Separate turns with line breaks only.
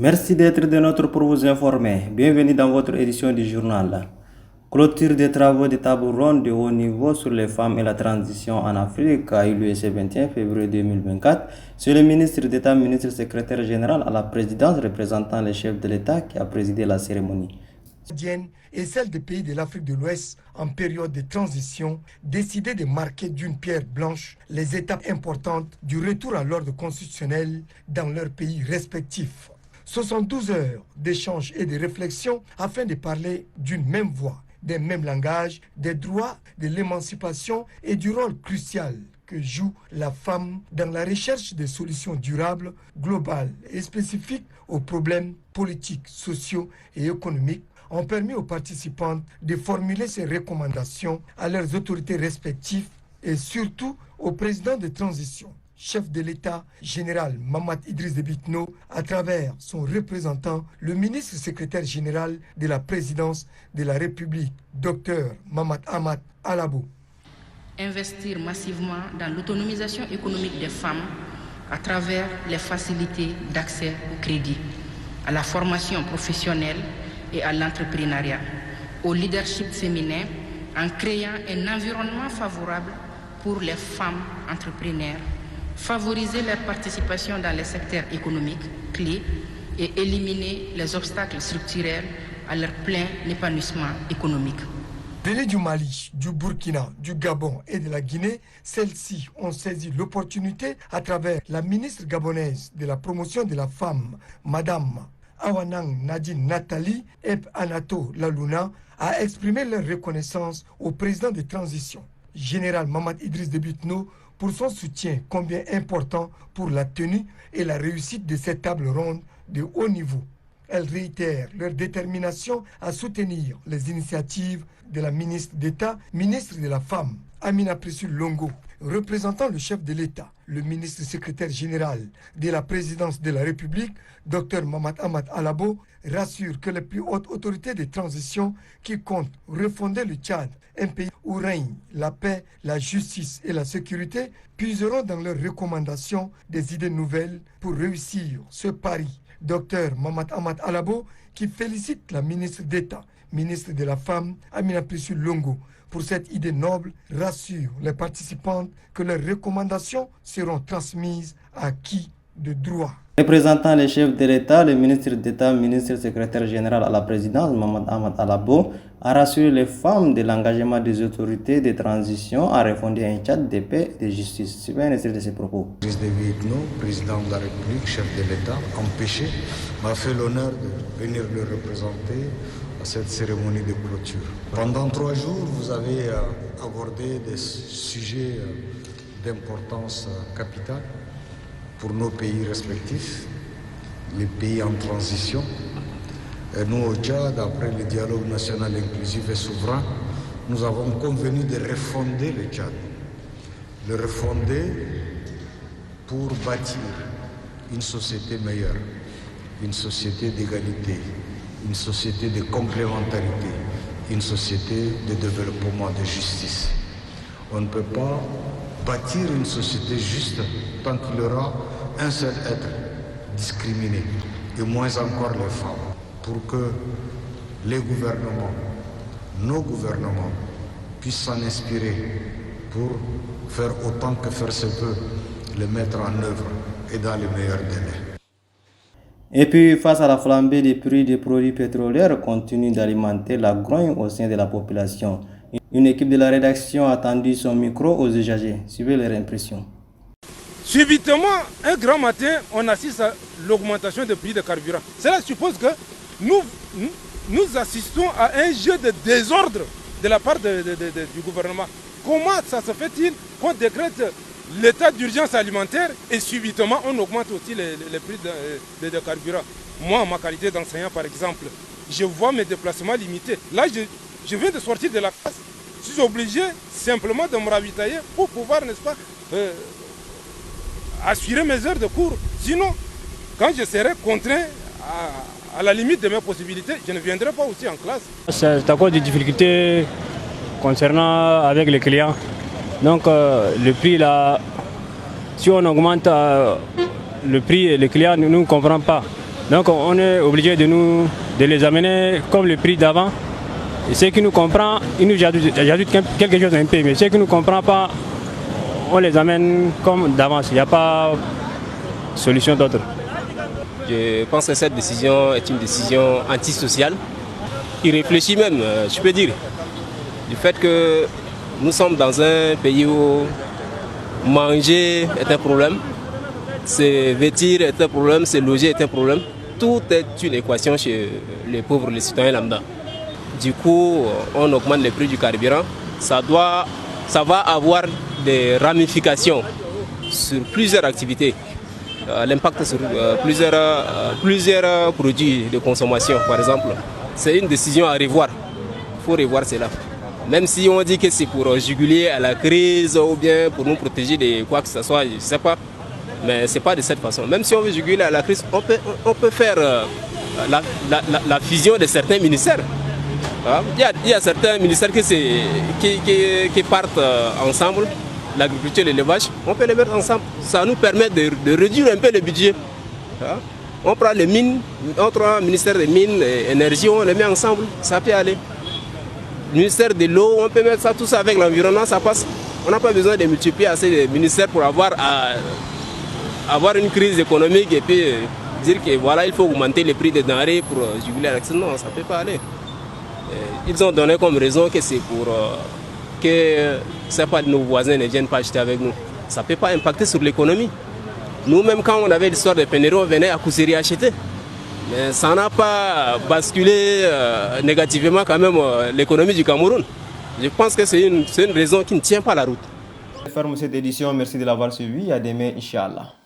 Merci d'être de notre pour vous informer. Bienvenue dans votre édition du journal. Clôture des travaux de table ronde de haut niveau sur les femmes et la transition en Afrique a eu lieu ce 21 février 2024. C'est le ministre d'État, ministre secrétaire général à la présidence représentant les chefs de l'État qui a présidé la cérémonie.
Et celle des pays de l'Afrique de l'Ouest en période de transition, décidé de marquer d'une pierre blanche les étapes importantes du retour à l'ordre constitutionnel dans leurs pays respectifs. 72 heures d'échanges et de réflexion afin de parler d'une même voix, d'un même langage, des droits, de l'émancipation et du rôle crucial que joue la femme dans la recherche de solutions durables, globales et spécifiques aux problèmes politiques, sociaux et économiques ont permis aux participantes de formuler ces recommandations à leurs autorités respectives et surtout au président de transition, chef de l'État général Mahamat Idriss Déby Itno, à travers son représentant, le ministre secrétaire général de la présidence de la République, Dr Mahamat Ahmad Alabo.
Investir massivement dans l'autonomisation économique des femmes à travers les facilités d'accès au crédit, à la formation professionnelle et à l'entrepreneuriat, au leadership féminin en créant un environnement favorable pour les femmes entrepreneurs, favoriser leur participation dans les secteurs économiques clés et éliminer les obstacles structurels à leur plein épanouissement économique.
Venues du Mali, du Burkina, du Gabon et de la Guinée, celles-ci ont saisi l'opportunité à travers la ministre gabonaise de la promotion de la femme, Madame Awanang Nadine Nathalie Ep Anato Lalouna, a exprimé leur reconnaissance au président de transition, général Mahamat Idriss Déby Itno, pour son soutien combien important pour la tenue et la réussite de cette table ronde de haut niveau. Elles réitèrent leur détermination à soutenir les initiatives de la ministre d'État, ministre de la Femme, Amina Priscille Longo, représentant le chef de l'État, le ministre secrétaire général de la présidence de la République, Dr Mahamat Ahmad Alabo, rassure que les plus hautes autorités de transition qui comptent refonder le Tchad, un pays où règne la paix, la justice et la sécurité, puiseront dans leurs recommandations des idées nouvelles pour réussir ce pari. Dr Mahamat Ahmad Alabo, qui félicite la ministre d'État, ministre de la Femme, Amina Priscille Longo, pour cette idée noble, rassure les participantes que leurs recommandations seront transmises à qui de droit.
Représentant les chefs de l'État, le ministre d'État, ministre secrétaire général à la présidence, Mahamat Ahmad Alabo, a rassuré les femmes de l'engagement des autorités de transition à refonder un Tchad de paix et de justice. C'est bien de ses propos.
Idriss Déby Itno, président de la République, chef de l'État, empêché, m'a fait l'honneur de venir le représenter à cette cérémonie de clôture. Pendant 3 jours, vous avez abordé des sujets d'importance capitale pour nos pays respectifs, les pays en transition. Et nous, au Tchad, après le dialogue national inclusif et souverain, nous avons convenu de refonder le Tchad. Le refonder pour bâtir une société meilleure, une société d'égalité, une société de complémentarité, une société de développement, de justice. On ne peut pas bâtir une société juste tant qu'il y aura un seul être discriminé, et moins encore les femmes, pour que les gouvernements, nos gouvernements, puissent s'en inspirer pour faire autant que faire se peut, les mettre en œuvre et dans les meilleurs délais.
Et puis, face à la flambée des prix des produits pétroliers, continue d'alimenter la grogne au sein de la population. Une équipe de la rédaction a tendu son micro aux usagers. Suivez leur impression.
Subitement, un grand matin, on assiste à l'augmentation des prix des carburants. Cela suppose que nous assistons à un jeu de désordre de la part du gouvernement. Comment ça se fait-il qu'on décrète l'état d'urgence alimentaire et subitement on augmente aussi les prix des carburants? Moi, en ma qualité d'enseignant par exemple, je vois mes déplacements limités. Là, je viens de sortir de la classe. Je suis obligé simplement de me ravitailler pour pouvoir, n'est-ce pas, assurer mes heures de cours. Sinon, quand je serai contraint à la limite de mes possibilités, je ne viendrai pas aussi en classe.
C'est à cause des difficultés concernant avec les clients. Donc le prix là, si on augmente le prix, les clients ne nous comprennent pas. Donc on est obligé de les amener comme le prix d'avant. Et ceux qui nous comprennent, ils nous ajoutent quelque chose un peu, mais ceux qui ne nous comprennent pas, on les amène comme d'avance. Il n'y a pas de solution d'autre.
Je pense que cette décision est une décision antisociale, irréfléchie même, je peux dire. Du fait que nous sommes dans un pays où manger est un problème, se vêtir est un problème, se loger est un problème. Tout est une équation chez les pauvres, les citoyens lambda. Du coup, on augmente les prix du carburant. Ça va avoir des ramifications sur plusieurs activités. L'impact sur plusieurs produits de consommation, par exemple. C'est une décision à revoir. Il faut revoir cela. Même si on dit que c'est pour juguler à la crise ou bien pour nous protéger de quoi que ce soit, je ne sais pas. Mais ce n'est pas de cette façon. Même si on veut juguler à la crise, on peut faire la fusion de certains ministères. Il y a certains ministères qui partent ensemble, l'agriculture et l'élevage, on peut les mettre ensemble. Ça nous permet de réduire un peu le budget. On prend les mines, on prend le ministère des mines et énergie, on les met ensemble, ça peut aller. Le ministère de l'eau, on peut mettre ça, tout ça avec l'environnement, ça passe. On n'a pas besoin de multiplier assez de ministères pour avoir une crise économique et puis dire que voilà, il faut augmenter les prix des denrées pour juguler à l'accident. Non, ça ne peut pas aller. Ils ont donné comme raison que c'est pour que nos voisins ne viennent pas acheter avec nous. Ça ne peut pas impacter sur l'économie. Nous-mêmes, quand on avait l'histoire de pénurie, on venait à Kousséri acheter. Mais ça n'a pas basculé négativement quand même l'économie du Cameroun. Je pense que c'est une raison qui ne tient pas la route.
Ferme cette édition, merci de l'avoir suivi. À demain, Inch'Allah.